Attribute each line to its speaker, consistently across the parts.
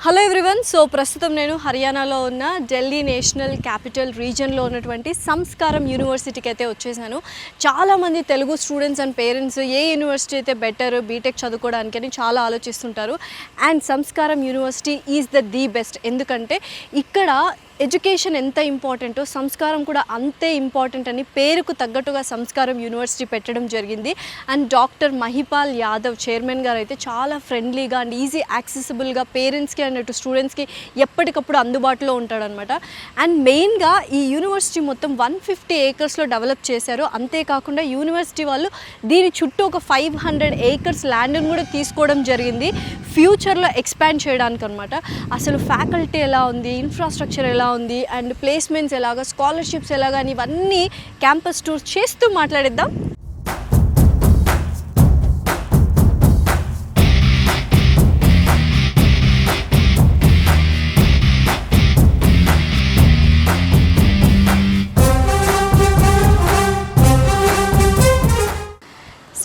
Speaker 1: Hello everyone. So ప్రస్తుతం నేను హర్యానాలో ఉన్న ఢిల్లీ నేషనల్ క్యాపిటల్ రీజియన్లో ఉన్నటువంటి సంస్కారం యూనివర్సిటీకి అయితే వచ్చేసాను. చాలామంది Telugu students and parents A university అయితే బెటర్ బీటెక్ చదువుకోవడానికి అని చాలా ఆలోచిస్తుంటారు. అండ్ సంస్కారం యూనివర్సిటీ ఈజ్ ది బెస్ట్. ఎందుకంటే ఇక్కడ ఎడ్యుకేషన్ ఎంత ఇంపార్టెంటో సంస్కారం కూడా అంతే ఇంపార్టెంట్ అని పేరుకు తగ్గట్టుగా సంస్కారం యూనివర్సిటీ పెట్టడం జరిగింది. And doctor Mahipal Yadav chairman గారు అయితే చాలా ఫ్రెండ్లీగా అండ్ ఈజీ యాక్సెసిబుల్గా పేరెంట్స్కి అండ్ అటు స్టూడెంట్స్కి ఎప్పటికప్పుడు అందుబాటులో ఉంటాడనమాట. అండ్ మెయిన్గా ఈ యూనివర్సిటీ మొత్తం 150 ఏకర్స్లో డెవలప్ చేశారు. అంతేకాకుండా యూనివర్సిటీ వాళ్ళు దీని చుట్టూ ఒక 500 ఏకర్స్ ల్యాండ్ని కూడా తీసుకోవడం జరిగింది ఫ్యూచర్లో ఎక్స్పాండ్ చేయడానికి అనమాట. అసలు ఫ్యాకల్టీ ఎలా ఉంది, ఇన్ఫ్రాస్ట్రక్చర్ ఎలా ఉంది అండ్ ప్లేస్మెంట్స్ ఎలాగా, స్కాలర్షిప్స్ ఎలాగా అని ఇవన్నీ క్యాంపస్ టూర్ చేస్తూ మాట్లాడేద్దాం.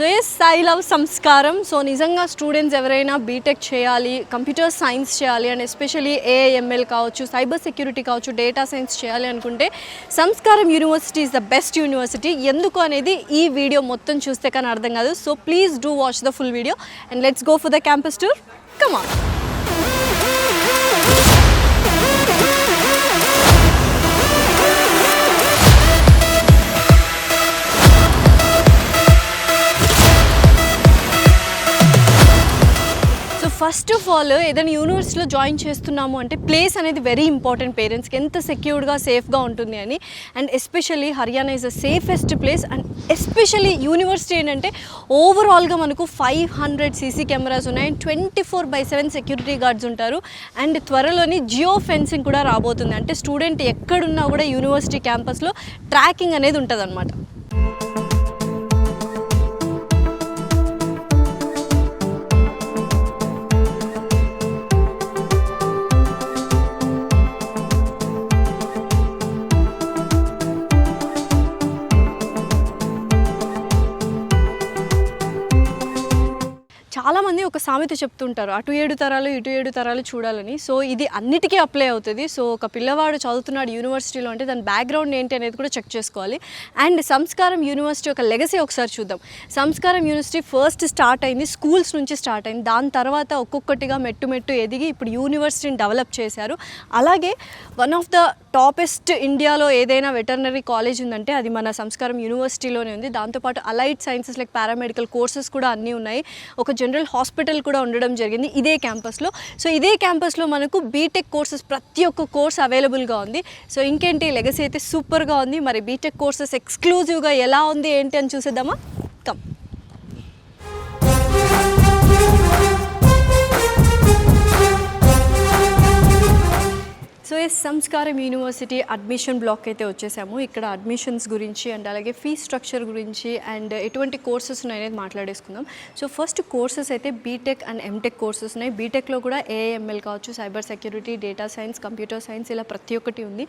Speaker 1: సో ఎస్, ఐ లవ్ సంస్కారం. సో నిజంగా స్టూడెంట్స్ ఎవరైనా బీటెక్ చేయాలి, కంప్యూటర్ సైన్స్ చేయాలి అండ్ ఎస్పెషల్లీ ఏఐఎంఎల్ కావచ్చు, సైబర్ సెక్యూరిటీ కావచ్చు, డేటా సైన్స్ చేయాలి అనుకుంటే సంస్కారం university is the best university. ఎందుకు అనేది ఈ వీడియో మొత్తం చూస్తే కానీ అర్థం కాదు. So please do watch the full video and let's go for the campus tour. Come on. First of all ఏదైనా యూనివర్సిటీలో జాయిన్ చేస్తున్నాము అంటే ప్లేస్ అనేది వెరీ ఇంపార్టెంట్. పేరెంట్స్కి ఎంత సెక్యూర్డ్గా సేఫ్గా ఉంటుంది అని. And especially Haryana is the safest place. And especially university ఏంటంటే ఓవరాల్గా మనకు 500 సీసీ కెమెరాస్ ఉన్నాయి, 24/7 సెక్యూరిటీ గార్డ్స్ ఉంటారు. అండ్ త్వరలోని జియో ఫెన్సింగ్ కూడా రాబోతుంది. అంటే స్టూడెంట్ ఎక్కడున్నా కూడా యూనివర్సిటీ క్యాంపస్లో ట్రాకింగ్ అనేది ఉంటుంది అనమాట. చాలామంది ఒక సామెత చెప్తుంటారు, అటు 7 తరాలు ఇటు 7 తరాలు చూడాలని. సో ఇది అన్నిటికీ అప్లై అవుతుంది. సో ఒక పిల్లవాడు చదువుతున్నాడు యూనివర్సిటీలో అంటే దాని బ్యాక్గ్రౌండ్ ఏంటి అనేది కూడా చెక్ చేసుకోవాలి. అండ్ సంస్కారం యూనివర్సిటీ ఒక లెగసీ ఒకసారి చూద్దాం. సంస్కారం యూనివర్సిటీ ఫస్ట్ స్టార్ట్ అయింది స్కూల్స్ నుంచి స్టార్ట్ అయింది. దాని తర్వాత ఒక్కొక్కటిగా మెట్టు ఎదిగి ఇప్పుడు యూనివర్సిటీని డెవలప్ చేశారు. అలాగే వన్ ఆఫ్ ద టాపెస్ట్ ఇండియాలో ఏదైనా వెటర్నరీ కాలేజ్ ఉందంటే అది మన సంస్కారం యూనివర్సిటీలోనే ఉంది. దాంతోపాటు allied sciences like paramedical courses కూడా అన్నీ ఉన్నాయి. ఒక జనరల్ హాస్పిటల్ కూడా ఉండడం జరిగింది ఇదే క్యాంపస్లో. సో ఇదే క్యాంపస్లో మనకు బీటెక్ కోర్సెస్ ప్రతి ఒక్క కోర్స్ అవైలబుల్గా ఉంది. సో ఇంకేంటి, లెగసీ అయితే సూపర్గా ఉంది. మరి బీటెక్ కోర్సెస్ ఎక్స్క్లూజివ్గా ఎలా ఉంది ఏంటి అని చూసేద్దామా? కమ్. సో ఎస్, సంస్కారం యూనివర్సిటీ అడ్మిషన్ బ్లాక్ అయితే వచ్చేసాము. ఇక్కడ అడ్మిషన్స్ గురించి అండ్ అలాగే ఫీ స్ట్రక్చర్ గురించి అండ్ ఎటువంటి కోర్సెస్ ఉన్నాయనేది మాట్లాడేసుకుందాం. సో ఫస్ట్ కోర్సెస్ అయితే బీటెక్ అండ్ ఎంటెక్ కోర్సెస్ ఉన్నాయి. బీటెక్లో కూడా ఏఐఎంఎల్ కావచ్చు, cyber security, data science, computer science ఇలా ప్రతి ఒక్కటి ఉంది.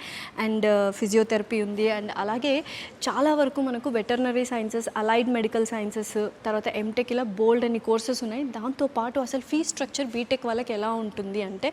Speaker 1: అండ్ ఫిజియోథెరపీ ఉంది. అండ్ అలాగే చాలా వరకు మనకు veterinary sciences, allied medical sciences, తర్వాత ఎంటెక్ ఇలా బోల్డ్ అన్ని కోర్సెస్ ఉన్నాయి. దాంతోపాటు అసలు ఫీ స్ట్రక్చర్ బీటెక్ వాళ్ళకి ఎలా ఉంటుంది అంటే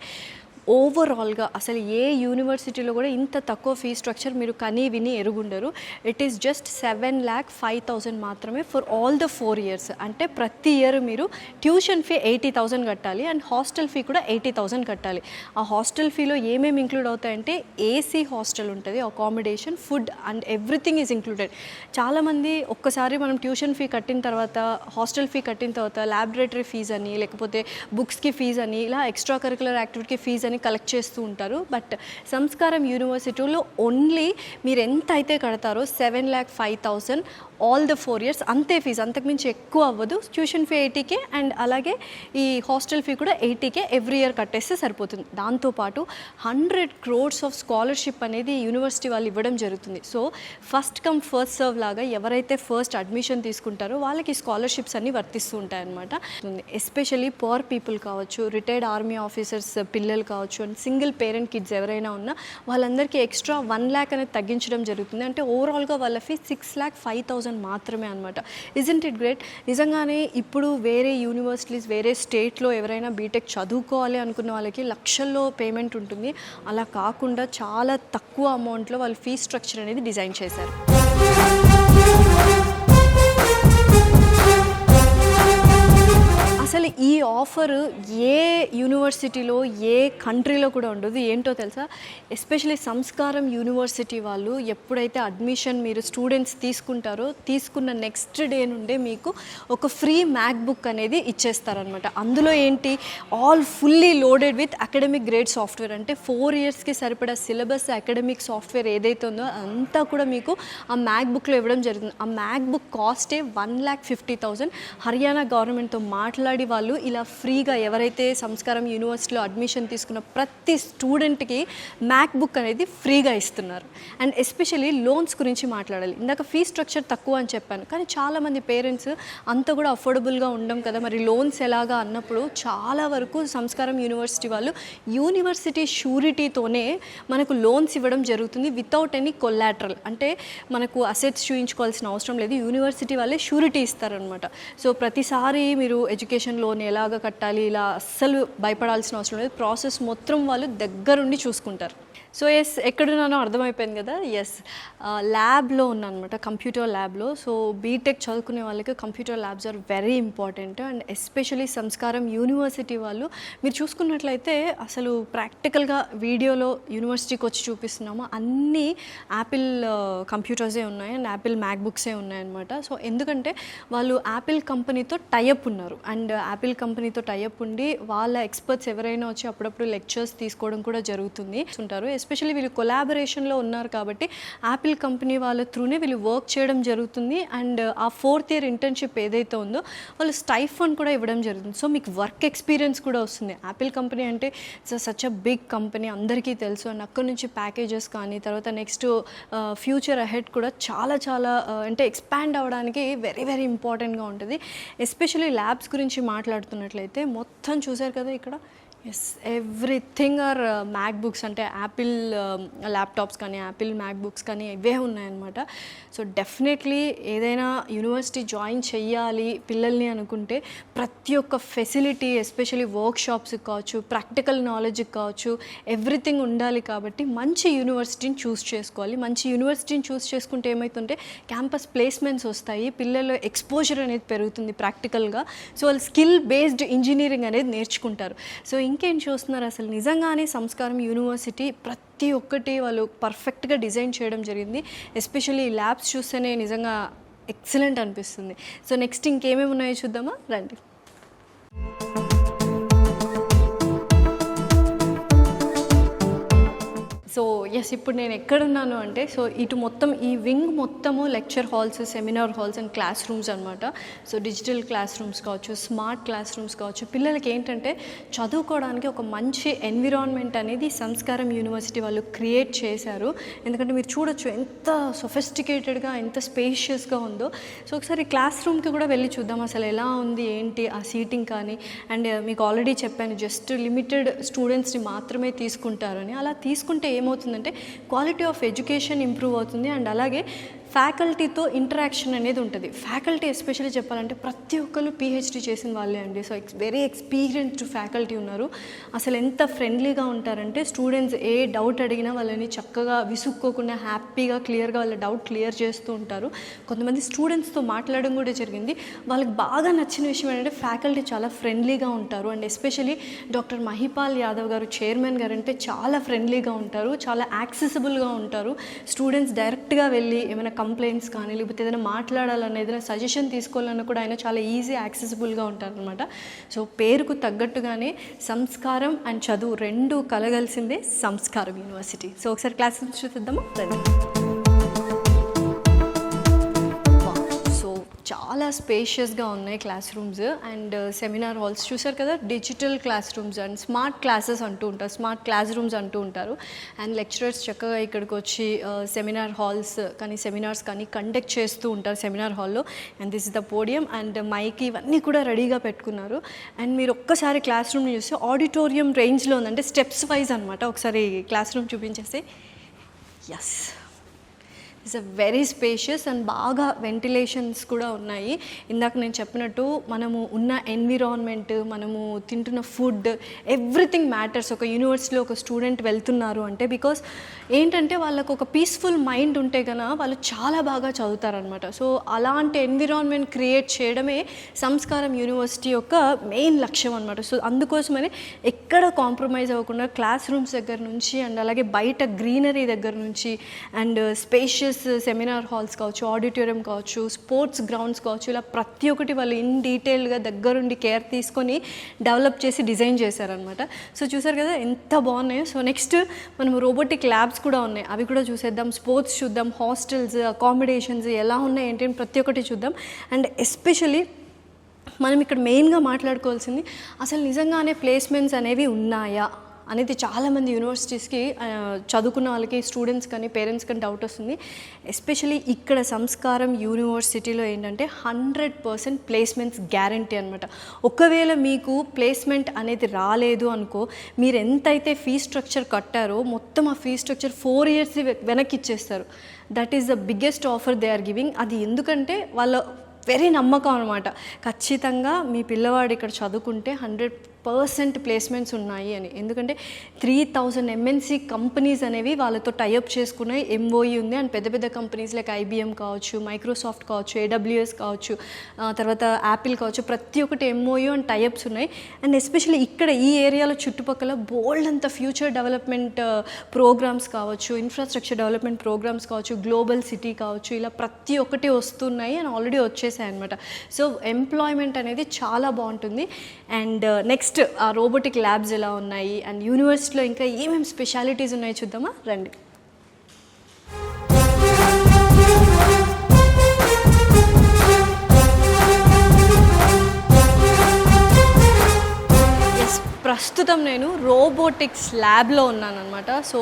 Speaker 1: ఓవరాల్గా అసలు ఏ యూనివర్సిటీలో కూడా ఇంత తక్కువ ఫీ స్ట్రక్చర్ మీరు కనీ విని ఎరుగుండరు. ఇట్ ఈస్ జస్ట్ 7,05,000 మాత్రమే ఫర్ ఆల్ ద 4 years. అంటే ప్రతి ఇయర్ మీరు ట్యూషన్ ఫీ 80,000 కట్టాలి అండ్ హాస్టల్ ఫీ కూడా 80,000 కట్టాలి. ఆ హాస్టల్ ఫీలో ఏమేమి ఇంక్లూడ్ అవుతాయంటే ఏసీ హాస్టల్ ఉంటుంది, accommodation, food and everything is included. చాలామంది ఒక్కసారి మనం ట్యూషన్ ఫీ కట్టిన తర్వాత, హాస్టల్ ఫీ కట్టిన తర్వాత ల్యాబొరేటరీ ఫీజ్ అని, లేకపోతే బుక్స్కి ఫీజ్ అని, ఇలా ఎక్స్ట్రా కరికులర్ యాక్టివిటీకి ఫీజ్ అని కలెక్ట్ చేస్తూ ఉంటారు. బట్ సంస్కారం యూనివర్సిటీలో ఓన్లీ మీరు ఎంత అయితే కడతారో 7,05,000 ఆల్ ద 4 years అంతే ఫీజు, అంతకుమించి ఎక్కువ అవ్వదు. ట్యూషన్ ఫీ 80K అండ్ అలాగే ఈ హాస్టల్ ఫీ కూడా 80K ఎవ్రీ ఇయర్ కట్టేస్తే సరిపోతుంది. దాంతోపాటు 100 crores ఆఫ్ స్కాలర్షిప్ అనేది యూనివర్సిటీ వాళ్ళు ఇవ్వడం జరుగుతుంది. So first come first serve లాగా ఎవరైతే ఫస్ట్ అడ్మిషన్ తీసుకుంటారో వాళ్ళకి స్కాలర్షిప్స్ అన్నీ వర్తిస్తూ ఉంటాయన్నమాట. ఎస్పెషల్లీ పూర్ పీపుల్ కావచ్చు, రిటైర్డ్ ఆర్మీ ఆఫీసర్స్ పిల్లలు కావచ్చు, కావచ్చు అండ్ సింగిల్ పేరెంట్ కిడ్స్ ఎవరైనా ఉన్నా వాళ్ళందరికీ ఎక్స్ట్రా 1 lakh అనేది తగ్గించడం జరుగుతుంది. అంటే ఓవరాల్గా వాళ్ళ ఫీ 6,05,000 మాత్రమే అనమాట. Isn't it great? నిజంగానే ఇప్పుడు వేరే యూనివర్సిటీస్ వేరే స్టేట్లో ఎవరైనా బీటెక్ చదువుకోవాలి అనుకున్న వాళ్ళకి లక్షల్లో పేమెంట్ ఉంటుంది. అలా కాకుండా చాలా తక్కువ అమౌంట్లో వాళ్ళు ఫీ స్ట్రక్చర్ అనేది డిజైన్ చేశారు. అసలు ఈ ఆఫర్ ఏ యూనివర్సిటీలో ఏ కంట్రీలో కూడా ఉండదు. ఏంటో తెలుసా? ఎస్పెషలీ సంస్కారం యూనివర్సిటీ వాళ్ళు ఎప్పుడైతే అడ్మిషన్ మీరు స్టూడెంట్స్ తీసుకుంటారో తీసుకున్న నెక్స్ట్ డే నుండే మీకు ఒక ఫ్రీ మ్యాక్బుక్ అనేది ఇచ్చేస్తారనమాట. అందులో ఏంటి, all fully loaded with academic grade software. అంటే 4 yearsకి సరిపడా సిలబస్ అకాడమిక్ సాఫ్ట్వేర్ ఏదైతే ఉందో అంతా కూడా మీకు ఆ మ్యాక్బుక్లో ఇవ్వడం జరుగుతుంది. ఆ మ్యాక్బుక్ కాస్టే 1,50,000. హర్యానా గవర్నమెంట్తో మాట్లాడి వాళ్ళు ఇలా ఫ్రీగా ఎవరైతే సంస్కారం యూనివర్సిటీలో అడ్మిషన్ తీసుకున్న ప్రతి స్టూడెంట్కి మ్యాక్బుక్ అనేది ఫ్రీగా ఇస్తున్నారు. అండ్ ఎస్పెషలీ లోన్స్ గురించి మాట్లాడాలి. ఇందాక ఫీ స్ట్రక్చర్ తక్కువ అని చెప్పాను, కానీ చాలామంది పేరెంట్స్ అంత కూడా అఫోర్డబుల్గా ఉండం కదా, మరి లోన్స్ ఎలాగా అన్నప్పుడు చాలా వరకు సంస్కారం యూనివర్సిటీ వాళ్ళు యూనివర్సిటీ షూరిటీతోనే మనకు లోన్స్ ఇవ్వడం జరుగుతుంది వితౌట్ ఎనీ కొలాటరల్. అంటే మనకు అసెట్స్ చూయించుకోవాల్సిన అవసరం లేదు, యూనివర్సిటీ వాళ్ళే షూరిటీ ఇస్తారనమాట. సో ప్రతిసారి మీరు ఎడ్యుకేషన్ లోన్ ఎలాగ కట్టాలి ఇలా అస్సలు భయపడాల్సిన అవసరం లేదు. ప్రాసెస్ మొత్తం వాళ్ళు దగ్గరుండి చూసుకుంటారు. సో ఎస్, ఎక్కడున్నానో అర్థమైపోయింది కదా. ఎస్, ల్యాబ్లో ఉన్నాను అనమాట, కంప్యూటర్ ల్యాబ్లో. సో బీటెక్ చదువుకునే వాళ్ళకి computer labs are very important. And especially సంస్కారం యూనివర్సిటీ వాళ్ళు మీరు చూసుకున్నట్లయితే అసలు ప్రాక్టికల్గా వీడియోలో యూనివర్సిటీకి వచ్చి చూపిస్తున్నాము అన్నీ యాపిల్ కంప్యూటర్సే ఉన్నాయి అండ్ యాపిల్ మ్యాక్బుక్సే ఉన్నాయన్నమాట. సో ఎందుకంటే వాళ్ళు యాపిల్ కంపెనీతో టైఅప్ ఉన్నారు. అండ్ యాపిల్ కంపెనీతో టైఅప్ ఉండి వాళ్ళ ఎక్స్పర్ట్స్ ఎవరైనా వచ్చి అప్పుడప్పుడు లెక్చర్స్ తీసుకోవడం కూడా జరుగుతుంది ఉంటారు. ఎస్పెషల్లీ వీళ్ళు కొలాబరేషన్లో ఉన్నారు కాబట్టి యాపిల్ కంపెనీ వాళ్ళ త్రూనే వీళ్ళు వర్క్ చేయడం జరుగుతుంది. అండ్ ఆ 4th year ఇంటర్న్షిప్ ఏదైతే ఉందో వాళ్ళు స్టైఫండ్ కూడా ఇవ్వడం జరుగుతుంది. సో మీకు వర్క్ ఎక్స్పీరియన్స్ కూడా వస్తుంది. యాపిల్ కంపెనీ అంటే it's such a big company, అందరికీ తెలుసు. అండ్ అక్కడి నుంచి ప్యాకేజెస్ కానీ తర్వాత నెక్స్ట్ ఫ్యూచర్ అహెడ్ కూడా చాలా చాలా అంటే ఎక్స్పాండ్ అవ్వడానికి వెరీ వెరీ ఇంపార్టెంట్గా ఉంటుంది. ఎస్పెషల్లీ ల్యాబ్స్ గురించి మాట్లాడుతున్నట్లయితే మొత్తం చూసారు కదా ఇక్కడ. Yes, everything are MacBooks. అంటే యాపిల్ ల్యాప్టాప్స్ కానీ యాపిల్ మ్యాక్బుక్స్ కానీ ఇవే ఉన్నాయన్నమాట. సో డెఫినెట్లీ ఏదైనా యూనివర్సిటీ జాయిన్ చెయ్యాలి పిల్లల్ని అనుకుంటే ప్రతి ఒక్క ఫెసిలిటీ ఎస్పెషలీ వర్క్ షాప్స్కి కావచ్చు, ప్రాక్టికల్ నాలెడ్జ్కి కావచ్చు, ఎవ్రీథింగ్ ఉండాలి. కాబట్టి మంచి యూనివర్సిటీని చూస్ చేసుకోవాలి. మంచి యూనివర్సిటీని చూస్ చేసుకుంటే ఏమవుతుంటే క్యాంపస్ ప్లేస్మెంట్స్ వస్తాయి, పిల్లల్లో ఎక్స్పోజర్ అనేది పెరుగుతుంది ప్రాక్టికల్గా. సో వాళ్ళు స్కిల్ బేస్డ్ ఇంజనీరింగ్ అనేది నేర్చుకుంటారు. సో ఇంకేం చూస్తున్నారు, అసలు నిజంగానే సంస్కారం యూనివర్సిటీ ప్రతి ఒక్కటి వాళ్ళు పర్ఫెక్ట్గా డిజైన్ చేయడం జరిగింది. ఎస్పెషల్లీ ల్యాబ్స్ చూస్తేనే నిజంగా ఎక్సలెంట్ అనిపిస్తుంది. సో నెక్స్ట్ ఇంకేమేమి ఉన్నాయో చూద్దామా, రండి. సో ఎస్, ఇప్పుడు నేను ఎక్కడున్నాను అంటే సో ఇటు మొత్తం ఈ వింగ్ మొత్తము lecture halls, seminar halls and class rooms అనమాట. సో డిజిటల్ క్లాస్ రూమ్స్ కావచ్చు, స్మార్ట్ క్లాస్ రూమ్స్ కావచ్చు, పిల్లలకి ఏంటంటే చదువుకోవడానికి ఒక మంచి ఎన్విరాన్మెంట్ అనేది సంస్కారం యూనివర్సిటీ వాళ్ళు క్రియేట్ చేశారు. ఎందుకంటే మీరు చూడొచ్చు ఎంత సొఫిస్టికేటెడ్గా ఎంత స్పేషియస్గా ఉందో. సో ఒకసారి క్లాస్ రూమ్కి కూడా వెళ్ళి చూద్దాం అసలు ఎలా ఉంది ఏంటి ఆ సీటింగ్ కానీ. అండ్ మీకు ఆల్రెడీ చెప్పాను జస్ట్ లిమిటెడ్ స్టూడెంట్స్ని మాత్రమే తీసుకుంటారని. అలా తీసుకుంటే ఏమవుతుందంటే క్వాలిటీ ఆఫ్ ఎడ్యుకేషన్ ఇంప్రూవ్ అవుతుంది. అండ్ అలాగే ఫ్యాకల్టీతో ఇంటరాక్షన్ అనేది ఉంటుంది. ఫ్యాకల్టీ ఎస్పెషల్లీ చెప్పాలంటే ప్రతి ఒక్కరు పిహెచ్డి చేసిన వాళ్ళే అండి. సో వెరీ ఎక్స్పీరియన్స్డ్ ఫ్యాకల్టీ ఉన్నారు. అసలు ఎంత ఫ్రెండ్లీగా ఉంటారంటే స్టూడెంట్స్ ఏ డౌట్ అడిగినా వాళ్ళని చక్కగా విసుక్కోకుండా హ్యాపీగా క్లియర్గా వాళ్ళ డౌట్ క్లియర్ చేస్తూ ఉంటారు. కొంతమంది స్టూడెంట్స్తో మాట్లాడడం కూడా జరిగింది. వాళ్ళకి బాగా నచ్చిన విషయం ఏంటంటే ఫ్యాకల్టీ చాలా ఫ్రెండ్లీగా ఉంటారు. And especially doctor Mahipal Yadav గారు చైర్మన్ గారు అంటే చాలా ఫ్రెండ్లీగా ఉంటారు, చాలా యాక్సెసిబుల్గా ఉంటారు. స్టూడెంట్స్ డైరెక్ట్గా వెళ్ళి ఏమైనా కంప్లైంట్స్ కానీ లేకపోతే ఏదైనా మాట్లాడాలన్నా ఏదైనా సజెషన్ తీసుకోవాలన్నా కూడా ఆయన చాలా ఈజీ యాక్సెసిబుల్గా ఉంటారనమాట. సో పేరుకు తగ్గట్టుగానే సంస్కారం అండ్ చదువు రెండు కలగలిసిందే సంస్కారం యూనివర్సిటీ. సో ఒకసారి క్లాస్ చూద్దామా. సో చాలా స్పేషియస్గా ఉన్నాయి class rooms and seminar halls చూసారు కదా, digital class rooms and smart classes అంటూ ఉంటారు, స్మార్ట్ క్లాస్ రూమ్స్ అంటూ ఉంటారు. అండ్ లెక్చరర్స్ చక్కగా ఇక్కడికి వచ్చి సెమినార్ హాల్స్ కానీ సెమినార్స్ కానీ కండక్ట్ చేస్తూ ఉంటారు సెమినార్ హాల్లో. And this is the podium and mic ఇవన్నీ కూడా రెడీగా పెట్టుకున్నారు. అండ్ మీరు ఒక్కసారి క్లాస్ రూమ్ చూస్తే ఆడిటోరియం రేంజ్లో ఉందంటే స్టెప్స్ వైజ్ అనమాట. ఒకసారి క్లాస్ రూమ్ చూపించేసి, yes it's a very spacious and బాగా వెంటిలేషన్స్ కూడా ఉన్నాయి. ఇందాక నేను చెప్పినట్టు మనము ఉన్న ఎన్విరాన్మెంట్, మనము తింటున్న ఫుడ్, ఎవ్రీథింగ్ మ్యాటర్స్. ఒక యూనివర్సిటీలో ఒక స్టూడెంట్ వెళ్తున్నారు అంటే బికాస్ ఏంటంటే వాళ్ళకు ఒక పీస్ఫుల్ మైండ్ ఉంటే కనుక వాళ్ళు చాలా బాగా చదువుతారనమాట. సో అలాంటి ఎన్విరాన్మెంట్ క్రియేట్ చేయడమే సంస్కారం యూనివర్సిటీ యొక్క మెయిన్ లక్ష్యం అనమాట. సో అందుకోసమని ఎక్కడ కాంప్రమైజ్ అవ్వకుండా క్లాస్ రూమ్స్ దగ్గర నుంచి అండ్ అలాగే బయట గ్రీనరీ దగ్గర నుంచి అండ్ స్పేషియస్ సెమినార్ హాల్స్ కావచ్చు, ఆడిటోరియం కావచ్చు, స్పోర్ట్స్ గ్రౌండ్స్ కావచ్చు, ఇలా ప్రతి ఒక్కటి వాళ్ళు ఇన్ డీటెయిల్గా దగ్గరుండి కేర్ తీసుకొని డెవలప్ చేసి డిజైన్ చేశారనమాట. సో చూసారు కదా ఎంత బాగున్నాయో. సో నెక్స్ట్ మనం రోబోటిక్ ల్యాబ్స్ కూడా ఉన్నాయి, అవి కూడా చూసేద్దాం. స్పోర్ట్స్ చూద్దాం, హాస్టల్స్, అకామిడేషన్స్ ఎలా ఉన్నాయి ఏంటి అని ప్రతి ఒక్కటి చూద్దాం. అండ్ ఎస్పెషలీ మనం ఇక్కడ మెయిన్గా మాట్లాడుకోవాల్సింది అసలు నిజంగానే ప్లేస్మెంట్స్ అనేవి ఉన్నాయా అనేది చాలామంది యూనివర్సిటీస్కి చదువుకున్న వాళ్ళకి, స్టూడెంట్స్ కానీ పేరెంట్స్ కానీ డౌట్ వస్తుంది. ఎస్పెషలీ ఇక్కడ సంస్కారం యూనివర్సిటీలో ఏంటంటే 100% ప్లేస్మెంట్స్ గ్యారంటీ అనమాట. ఒకవేళ మీకు ప్లేస్మెంట్ అనేది రాలేదు అనుకో, మీరు ఎంతైతే ఫీ స్ట్రక్చర్ కట్టారో మొత్తం ఆ ఫీ స్ట్రక్చర్ 4 years వెనక్కి ఇచ్చేస్తారు. That is the biggest offer they are giving. అది ఎందుకంటే వాళ్ళ వెరీ నమ్మకం అనమాట. ఖచ్చితంగా మీ పిల్లవాడు ఇక్కడ చదువుకుంటే 100% ప్లేస్మెంట్స్ ఉన్నాయి అని. ఎందుకంటే 3000 MNC కంపెనీస్ అనేవి వాళ్ళతో టైఅప్ చేసుకున్నాయి, MOE ఉంది. అండ్ పెద్ద పెద్ద కంపెనీస్ లైక్ IBM కావచ్చు, మైక్రోసాఫ్ట్ కావచ్చు, AWS కావచ్చు, తర్వాత యాపిల్ కావచ్చు, ప్రతి ఒక్కటి MOU అండ్ టైఅప్స్ ఉన్నాయి. అండ్ ఎస్పెషల్లీ ఇక్కడ ఈ ఏరియాలో చుట్టుపక్కల బోల్డ్ అంత ఫ్యూచర్ డెవలప్మెంట్ ప్రోగ్రామ్స్ కావచ్చు, ఇన్ఫ్రాస్ట్రక్చర్ డెవలప్మెంట్ ప్రోగ్రామ్స్ కావచ్చు, గ్లోబల్ సిటీ కావచ్చు, ఇలా ప్రతి ఒక్కటి వస్తున్నాయి అండ్ ఆల్రెడీ వచ్చేసాయి అనమాట. సో ఎంప్లాయ్మెంట్ అనేది చాలా బాగుంటుంది. అండ్ నెక్స్ట్ ఆ రోబోటిక్ ల్యాబ్స్ ఎలా ఉన్నాయి అండ్ యూనివర్సిటీలో ఇంకా ఏమేమి స్పెషాలిటీస్ ఉన్నాయో చూద్దామా, రండి. ప్రస్తుతం నేను రోబోటిక్స్ ల్యాబ్లో ఉన్నాను అనమాట. సో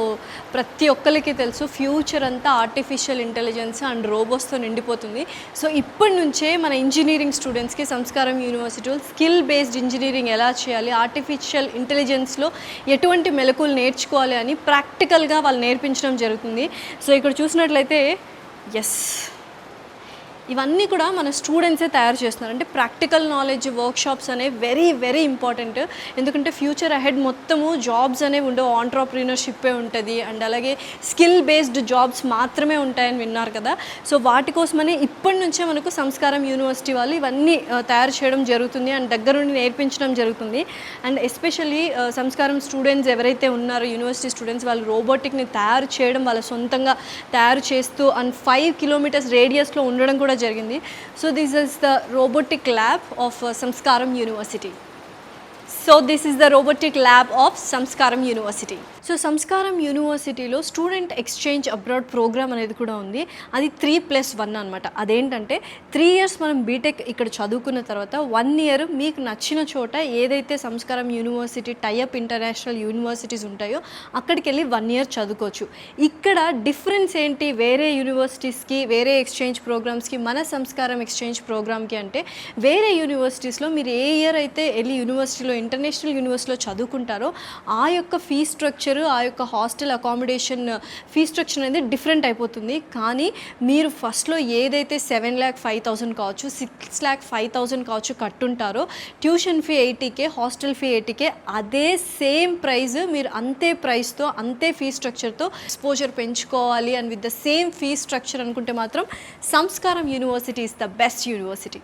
Speaker 1: ప్రతి ఒక్కరికి తెలుసు ఫ్యూచర్ అంతా ఆర్టిఫిషియల్ ఇంటెలిజెన్స్ అండ్ రోబోట్స్తో నిండిపోతుంది. సో ఇప్పటి నుంచే మన ఇంజనీరింగ్ స్టూడెంట్స్కి సంస్కారం యూనివర్సిటీలో స్కిల్ బేస్డ్ ఇంజనీరింగ్ ఎలా చేయాలి, ఆర్టిఫిషియల్ ఇంటెలిజెన్స్లో ఎటువంటి మెలకువలు నేర్చుకోవాలి అని ప్రాక్టికల్గా వాళ్ళు నేర్పించడం జరుగుతుంది. సో ఇక్కడ చూసినట్లయితే ఎస్ ఇవన్నీ కూడా మన స్టూడెంట్సే తయారు చేస్తున్నారు. అంటే ప్రాక్టికల్ నాలెడ్జ్ వర్క్షాప్స్ అనేవి వెరీ వెరీ ఇంపార్టెంట్. ఎందుకంటే ఫ్యూచర్ అహెడ్ మొత్తము జాబ్స్ అనేవి ఉండవు, ఆంట్రప్రీనర్షిప్పే ఉంటుంది అండ్ అలాగే స్కిల్ బేస్డ్ జాబ్స్ మాత్రమే ఉంటాయని విన్నారు కదా. సో వాటి కోసమని ఇప్పటి నుంచే మనకు సంస్కారం యూనివర్సిటీ వాళ్ళు ఇవన్నీ తయారు చేయడం జరుగుతుంది అండ్ దగ్గరుండి నేర్పించడం జరుగుతుంది. అండ్ ఎస్పెషల్లీ సంస్కారం స్టూడెంట్స్ ఎవరైతే ఉన్నారో యూనివర్సిటీ స్టూడెంట్స్, వాళ్ళు రోబోటిక్ని తయారు చేయడం వాళ్ళ సొంతంగా తయారు చేస్తూ అండ్ 5 kilometers రేడియస్లో ఉండడం కూడా జరిగింది. So this is the robotic lab of Sanskaram university. So this is the robotic lab of Sanskaram university. So Sanskaram యూనివర్సిటీలో స్టూడెంట్ ఎక్స్చేంజ్ అబ్రాడ్ ప్రోగ్రామ్ అనేది కూడా ఉంది. అది 3+1 అనమాట. అదేంటంటే 3 years మనం బీటెక్ ఇక్కడ చదువుకున్న తర్వాత 1 year మీకు నచ్చిన చోట ఏదైతే సంస్కారం యూనివర్సిటీ టైఅప్ ఇంటర్నేషనల్ యూనివర్సిటీస్ ఉంటాయో అక్కడికి వెళ్ళి 1 year చదువుకోవచ్చు. ఇక్కడ డిఫరెన్స్ ఏంటి వేరే యూనివర్సిటీస్కి, వేరే ఎక్స్చేంజ్ ప్రోగ్రామ్స్కి, మన సంస్కారం ఎక్స్చేంజ్ ప్రోగ్రామ్కి అంటే, వేరే యూనివర్సిటీస్లో మీరు ఏ ఇయర్ అయితే వెళ్ళి యూనివర్సిటీలో ఇంటర్నేషనల్ యూనివర్సిటీలో చదువుకుంటారో ఆ యొక్క ఫీ స్ట్రక్చర్, ఆ యొక్క హాస్టల్ అకామిడేషన్ ఫీ స్ట్రక్చర్ అనేది డిఫరెంట్ అయిపోతుంది. కానీ మీరు ఫస్ట్లో ఏదైతే 7,05,000 కావచ్చు, 6,05,000 కావచ్చు కట్టుంటారో, tuition fee 80K, hostel fee 80K, అదే సేమ్ ప్రైస్ మీరు అంతే ప్రైస్తో అంతే ఫీ స్ట్రక్చర్తో ఎక్స్పోజర్ పెంచుకోవాలి and with the same fee structure అనుకుంటే మాత్రం Sanskaram university is the best university.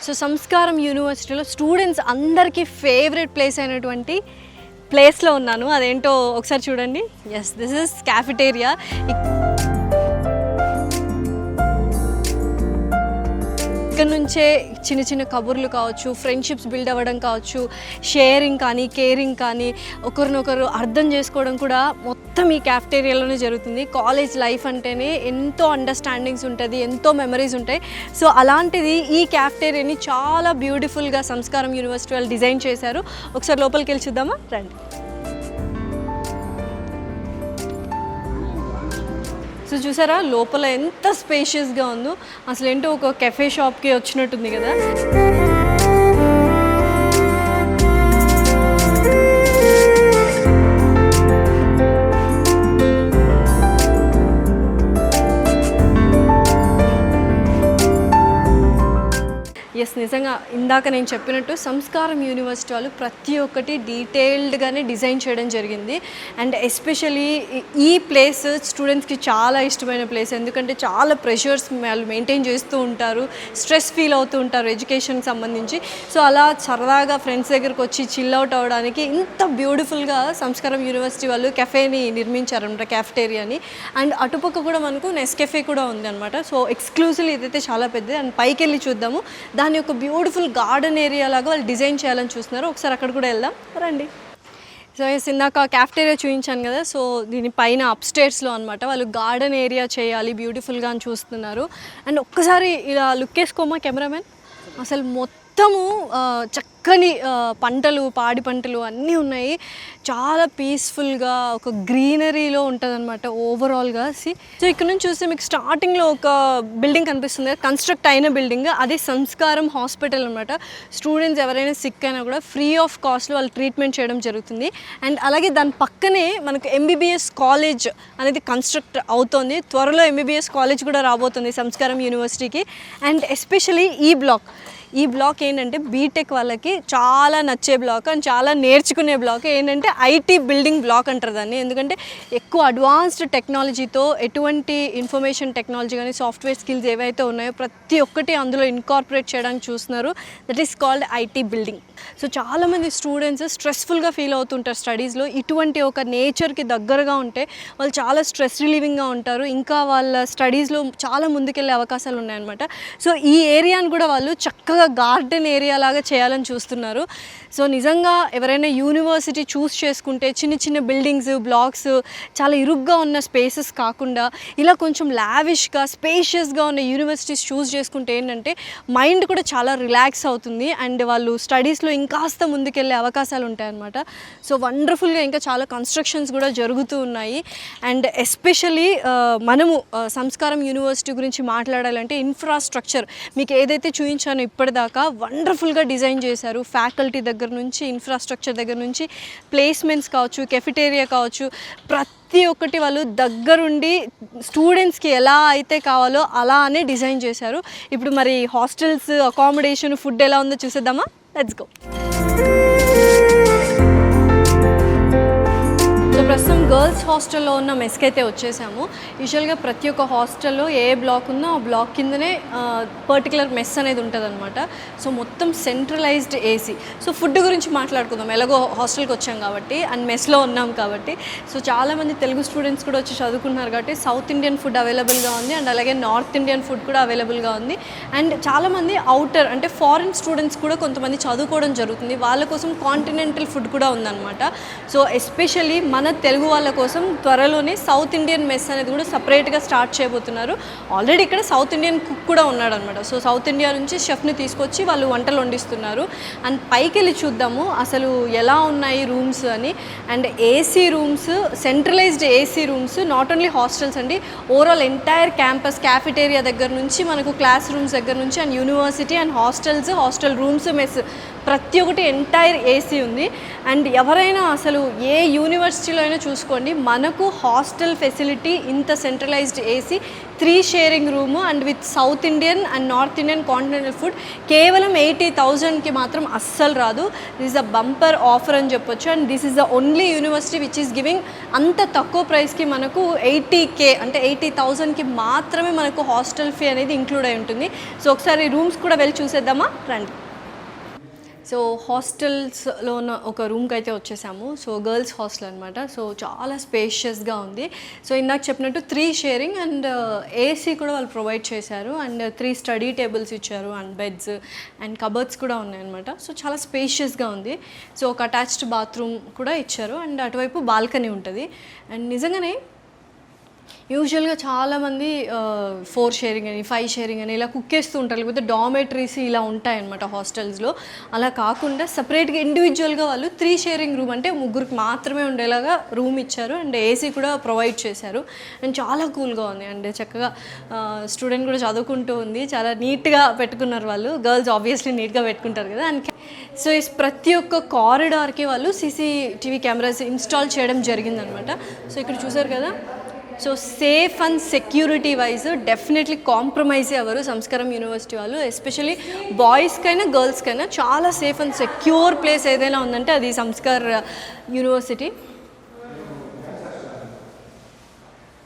Speaker 1: So Sanskaram యూనివర్సిటీలో స్టూడెంట్స్ అందరికీ ఫేవరెట్ ప్లేస్ అయినటువంటి ప్లేస్లో ఉన్నాను. అదేంటో ఒకసారి చూడండి. Yes, this is cafeteria. ఇక్కడ నుంచే చిన్న చిన్న కబుర్లు కావచ్చు, ఫ్రెండ్షిప్స్ బిల్డ్ అవ్వడం కావచ్చు, షేరింగ్ కానీ కేరింగ్ కానీ ఒకరినొకరు అర్థం చేసుకోవడం కూడా మొత్తం ఈ క్యాఫ్టేరియాలోనే జరుగుతుంది. కాలేజ్ లైఫ్ అంటేనే ఎంతో అండర్స్టాండింగ్స్ ఉంటుంది, ఎంతో మెమరీస్ ఉంటాయి. సో అలాంటిది ఈ క్యాఫ్టేరియాని చాలా బ్యూటిఫుల్గా సంస్కారం యూనివర్సిటీ వాళ్ళు డిజైన్ చేశారు. ఒకసారి లోపలికి వెళ్ళి చూద్దామా, రండి. సో చూసారా లోపల ఎంత స్పేషియస్గా ఉందో, అసలు ఏంటో ఒక కెఫే షాప్కి వచ్చినట్టుంది కదా. ఎస్, నిజంగా ఇందాక నేను చెప్పినట్టు సంస్కారం యూనివర్సిటీ వాళ్ళు ప్రతి ఒక్కటి డీటెయిల్డ్గానే డిజైన్ చేయడం జరిగింది. అండ్ ఎస్పెషలీ ఈ ప్లేస్ స్టూడెంట్స్కి చాలా ఇష్టమైన ప్లేస్. ఎందుకంటే చాలా ప్రెషర్స్ వాళ్ళు మెయింటైన్ చేస్తూ ఉంటారు, స్ట్రెస్ ఫీల్ అవుతూ ఉంటారు ఎడ్యుకేషన్కి సంబంధించి. సో అలా సరదాగా ఫ్రెండ్స్ దగ్గరకు వచ్చి చిల్ అవుట్ అవ్వడానికి ఇంత బ్యూటిఫుల్గా సంస్కారం యూనివర్సిటీ వాళ్ళు కెఫేని నిర్మించారనమాట, క్యాఫ్టేరియాని. అండ్ అటుపక్క కూడా మనకు నెస్కెఫే కూడా ఉంది అనమాట. సో ఎక్స్క్లూజివ్లీ ఇదైతే చాలా పెద్దది. అండ్ పైకి వెళ్ళి చూద్దాము, దాని ఒక బ్యూటిఫుల్ గార్డెన్ ఏరియా లాగా వాళ్ళు డిజైన్ చేయాలని చూస్తున్నారు. ఒకసారి అక్కడ కూడా వెళ్దాం, రండి. సో ఇందాక క్యాఫ్టేరియా చూపించాను కదా, సో దీని పైన అప్స్టేర్స్లో అనమాట వాళ్ళు గార్డెన్ ఏరియా చేయాలి బ్యూటిఫుల్గా అని చూస్తున్నారు. అండ్ ఒక్కసారి ఇలా లుక్ వేసుకోమా కెమెరామెన్, అసలు మొత్తము చక్కని పంటలు, పాడి పంటలు అన్నీ ఉన్నాయి. చాలా పీస్ఫుల్గా ఒక గ్రీనరీలో ఉంటుంది అనమాట ఓవరాల్గా. సో ఇక్కడ నుంచి చూస్తే మీకు స్టార్టింగ్లో ఒక బిల్డింగ్ కనిపిస్తుంది, కన్స్ట్రక్ట్ అయిన బిల్డింగ్, అది సంస్కారం హాస్పిటల్ అనమాట. స్టూడెంట్స్ ఎవరైనా సిక్ అయినా కూడా ఫ్రీ ఆఫ్ కాస్ట్లో వాళ్ళు ట్రీట్మెంట్ చేయడం జరుగుతుంది. అండ్ అలాగే దాని పక్కనే మనకు ఎంబీబీఎస్ కాలేజ్ అనేది కన్స్ట్రక్ట్ అవుతుంది. త్వరలో ఎంబీబీఎస్ కాలేజ్ కూడా రాబోతుంది సంస్కారం యూనివర్సిటీకి. అండ్ ఎస్పెషలీ ఈ బ్లాక్ ఏంటంటే బీటెక్ వాళ్ళకి చాలా నచ్చే బ్లాక్ అండ్ చాలా నేర్చుకునే బ్లాక్. ఏంటంటే ఐటీ బిల్డింగ్ బ్లాక్ అంటారు దాన్ని. ఎందుకంటే ఎక్కువ అడ్వాన్స్డ్ టెక్నాలజీతో ఎటువంటి ఇన్ఫర్మేషన్ టెక్నాలజీ కానీ సాఫ్ట్వేర్ స్కిల్స్ ఏవైతే ఉన్నాయో ప్రతి ఒక్కటి అందులో ఇన్కార్పొరేట్ చేయడానికి చూస్తున్నారు. That is called IT building. So చాలామంది స్టూడెంట్స్ స్ట్రెస్ఫుల్గా ఫీల్ అవుతుంటారు స్టడీస్లో. ఇటువంటి ఒక నేచర్కి దగ్గరగా ఉంటే వాళ్ళు చాలా స్ట్రెస్ రిలీవింగ్గా ఉంటారు, ఇంకా వాళ్ళ స్టడీస్లో చాలా ముందుకెళ్ళే అవకాశాలు ఉన్నాయన్నమాట. సో ఈ ఏరియాని కూడా వాళ్ళు చక్కగా గార్డెన్ ఏరియా లాగా చేయాలని చూస్తున్నారు. సో నిజంగా ఎవరైనా యూనివర్సిటీ చూస్ చేసుకుంటే చిన్న చిన్న బిల్డింగ్స్, బ్లాక్స్, చాలా ఇరుగ్గా ఉన్న స్పేసెస్ కాకుండా ఇలా కొంచెం లావిష్గా స్పేషియస్గా ఉన్న యూనివర్సిటీస్ చూస్ చేసుకుంటే ఏంటంటే మైండ్ కూడా చాలా రిలాక్స్ అవుతుంది అండ్ వాళ్ళు స్టడీస్లో ఇంకాస్త ముందుకెళ్ళే అవకాశాలు ఉంటాయన్నమాట. సో వండర్ఫుల్గా ఇంకా చాలా కన్స్ట్రక్షన్స్ కూడా జరుగుతూ ఉన్నాయి. అండ్ ఎస్పెషలీ మనము సంస్కారం యూనివర్సిటీ గురించి మాట్లాడాలంటే ఇన్ఫ్రాస్ట్రక్చర్ మీకు ఏదైతే చూపించానో ఇప్పటిదాకా వండర్ఫుల్గా డిజైన్ చేశారు. ఫ్యాకల్టీ దగ్గర నుంచి, ఇన్ఫ్రాస్ట్రక్చర్ దగ్గర నుంచి, ప్లేస్మెంట్స్ కావచ్చు, కెఫిటేరియా కావచ్చు, ప్రతి ఒక్కటి వాళ్ళు దగ్గరుండి స్టూడెంట్స్కి ఎలా అయితే కావాలో అలానే డిజైన్ చేశారు. ఇప్పుడు మరి హాస్టల్స్, అకామిడేషన్, ఫుడ్ ఎలా ఉందో చూసేద్దామా, లెట్స్ గో. సో ప్రస్తుతం గర్ల్స్ హాస్టల్లో ఉన్న మెస్కి అయితే వచ్చేసాము. యూజువల్గా ప్రతి ఒక్క హాస్టల్లో ఏ బ్లాక్ ఉందో ఆ బ్లాక్ కిందనే పర్టికులర్ మెస్ అనేది ఉంటుంది అనమాట. సో మొత్తం సెంట్రలైజ్డ్ ఏసీ. సో ఫుడ్ గురించి మాట్లాడుకుందాం, ఎలాగో హాస్టల్కి వచ్చాం కాబట్టి అండ్ మెస్లో ఉన్నాం కాబట్టి. సో చాలామంది తెలుగు స్టూడెంట్స్ కూడా వచ్చి చదువుకుంటున్నారు కాబట్టి సౌత్ ఇండియన్ ఫుడ్ అవైలబుల్గా ఉంది అండ్ అలాగే నార్త్ ఇండియన్ ఫుడ్ కూడా అవైలబుల్గా ఉంది. అండ్ చాలామంది అవుటర్ అంటే ఫారిన్ స్టూడెంట్స్ కూడా కొంతమంది చదువుకోవడం జరుగుతుంది, వాళ్ళ కోసం కాంటినెంటల్ ఫుడ్ కూడా ఉందన్నమాట. సో ఎస్పెషల్లీ మన తెలుగు వాళ్ళ కోసం త్వరలోనే సౌత్ ఇండియన్ మెస్ అనేది కూడా సపరేట్గా స్టార్ట్ చేయబోతున్నారు. ఆల్రెడీ ఇక్కడ సౌత్ ఇండియన్ కుక్ కూడా ఉన్నాడు అనమాట. సో సౌత్ ఇండియా నుంచి షెఫ్ని తీసుకొచ్చి వాళ్ళు వంటలు వండిస్తున్నారు. అండ్ పైకి వెళ్ళి చూద్దాము అసలు ఎలా ఉన్నాయి రూమ్స్ అని. And AC rooms, centralised AC rooms, not only hostels అండి, ఓవరాల్ ఎంటైర్ క్యాంపస్, క్యాఫిటేరియా దగ్గర నుంచి మనకు క్లాస్ రూమ్స్ దగ్గర నుంచి and university and hostels, hostel rooms, mess ప్రతి ఒక్కటి ఎంటైర్ ఏసీ ఉంది. అండ్ ఎవరైనా అసలు ఏ యూనివర్సిటీలో అయినా చూసుకోండి, మనకు హాస్టల్ ఫెసిలిటీ ఇంత centralised AC, 3 sharing room and with South Indian and North Indian continental food కేవలం 80,000కి మాత్రం అస్సలు రాదు. This is a bumper offer అని చెప్పొచ్చు. And this is the only university which is giving అంత తక్కువ ప్రైస్కి మనకు 80K అంటే 80,000కి మాత్రమే మనకు హాస్టల్ ఫీ అనేది ఇంక్లూడ్ అయి ఉంటుంది. సో ఒకసారి రూమ్స్ కూడా వెళ్ళి చూసేద్దామా, రండి. సో హాస్టల్స్లో ఉన్న ఒక రూమ్కి అయితే వచ్చేసాము. సో గర్ల్స్ హాస్టల్ అనమాట. సో చాలా స్పేషియస్గా ఉంది. సో ఇందాక చెప్పినట్టు 3 షేరింగ్ అండ్ ఏసీ కూడా వాళ్ళు ప్రొవైడ్ చేశారు అండ్ 3 స్టడీ టేబుల్స్ ఇచ్చారు అండ్ బెడ్స్ అండ్ కబర్డ్స్ కూడా ఉన్నాయన్నమాట. సో చాలా స్పేషియస్గా ఉంది. సో ఒక అటాచ్డ్ బాత్రూమ్ కూడా ఇచ్చారు అండ్ అటువైపు బాల్కనీ ఉంటుంది. అండ్ నిజంగానే యూజువల్గా చాలామంది 4 షేరింగ్ అని 5 షేరింగ్ అని ఇలా కుక్కేస్తూ ఉంటారు, లేకపోతే డామెటరీస్ ఇలా ఉంటాయన్నమాట హాస్టల్స్లో. అలా కాకుండా సపరేట్గా ఇండివిజువల్గా వాళ్ళు 3 షేరింగ్ రూమ్ అంటే ముగ్గురికి మాత్రమే ఉండేలాగా రూమ్ ఇచ్చారు అండ్ ఏసీ కూడా ప్రొవైడ్ చేశారు. అండ్ చాలా కూల్గా ఉంది అండ్ చక్కగా స్టూడెంట్ కూడా చదువుకుంటూ ఉంది. చాలా నీట్గా పెట్టుకున్నారు వాళ్ళు. గర్ల్స్ ఆబ్వియస్లీ నీట్గా పెట్టుకుంటారు కదా. అండ్ సో ప్రతి ఒక్క కారిడార్కి వాళ్ళు సీసీటీవీ కెమెరాస్ ఇన్స్టాల్ చేయడం జరిగిందనమాట. సో ఇక్కడ చూసారు కదా. So safe and security wise definitely compromise అవ్వరు సంస్కారం యూనివర్సిటీ వాళ్ళు. ఎస్పెషలీ బాయ్స్కైనా గర్ల్స్కైనా చాలా సేఫ్ అండ్ సెక్యూర్ ప్లేస్ ఏదైనా ఉందంటే అది సంస్కార్ యూనివర్సిటీ.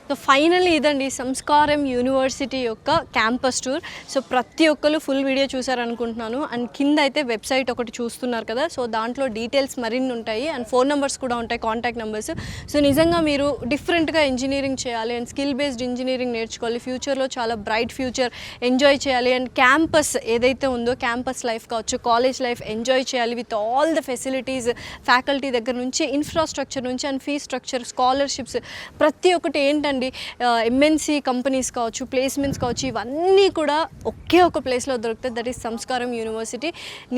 Speaker 1: సో ఫైనల్లీ ఇదండి సంస్కారం యూనివర్సిటీ యొక్క క్యాంపస్ టూర్. సో ప్రతి ఒక్కరు ఫుల్ వీడియో చూసారనుకుంటున్నాను. అండ్ కింద అయితే వెబ్సైట్ ఒకటి చూస్తున్నారు కదా. సో దాంట్లో డీటెయిల్స్ మరిన్ని ఉంటాయి అండ్ ఫోన్ నెంబర్స్ కూడా ఉంటాయి, కాంటాక్ట్ నెంబర్స్. సో నిజంగా మీరు డిఫరెంట్గా ఇంజనీరింగ్ చేయాలి అండ్ స్కిల్ బేస్డ్ ఇంజనీరింగ్ నేర్చుకోవాలి, ఫ్యూచర్లో చాలా బ్రైట్ ఫ్యూచర్ ఎంజాయ్ చేయాలి అండ్ క్యాంపస్ ఏదైతే ఉందో క్యాంపస్ లైఫ్ కావచ్చు, కాలేజ్ లైఫ్ ఎంజాయ్ చేయాలి with all the facilities, faculty దగ్గర నుంచి ఇన్ఫ్రాస్ట్రక్చర్ నుంచి అండ్ ఫీ స్ట్రక్చర్, స్కాలర్షిప్స్ ప్రతి ఒక్కటి ఏంటంటే ఎంఎన్సీ కంపెనీస్ కావచ్చు, ప్లేస్మెంట్స్ కావచ్చు, ఇవన్నీ కూడా ఒకే ఒక ప్లేస్లో దొరుకుతుంది. దట్ ఈస్ సంస్కారం యూనివర్సిటీ.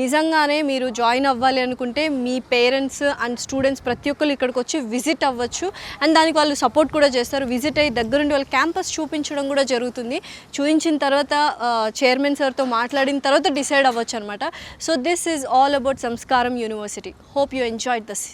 Speaker 1: నిజంగానే మీరు జాయిన్ అవ్వాలి అనుకుంటే మీ పేరెంట్స్ అండ్ స్టూడెంట్స్ ప్రతి ఒక్కరు ఇక్కడికి వచ్చి విజిట్ అవ్వచ్చు అండ్ దానికి వాళ్ళు సపోర్ట్ కూడా చేస్తారు. విజిట్ అయ్యి దగ్గరుండి వాళ్ళు క్యాంపస్ చూపించడం కూడా జరుగుతుంది. చూపించిన తర్వాత చైర్మన్ సార్తో మాట్లాడిన తర్వాత డిసైడ్ అవ్వచ్చు అనమాట. So this is all about Sanskaram university. Hope you enjoyed this.